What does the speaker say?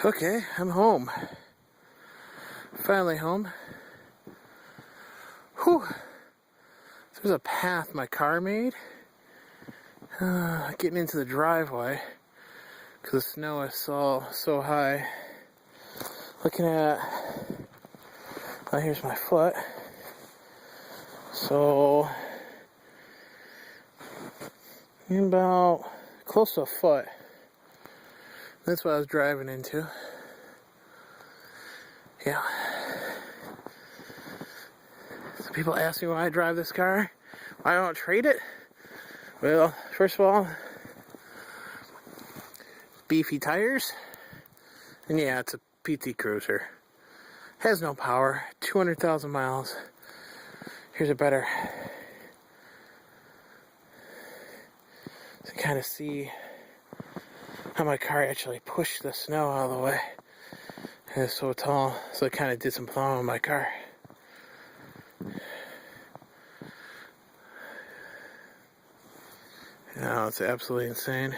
Okay, I'm home. Finally home. Whew. There's a path my car made. Getting into the driveway because the snow is so high. Looking at, oh, here's my foot. So, about close to a foot. That's what I was driving into. Yeah. So people ask me why I drive this car. Why I don't trade it? Well, first of all, beefy tires. And yeah, it's a PT Cruiser. Has no power. 200,000 miles. Here's a better. To kind of see how my car actually pushed the snow out of the way. It's so tall, so it kind of did some plowing on my car. Now it's absolutely insane.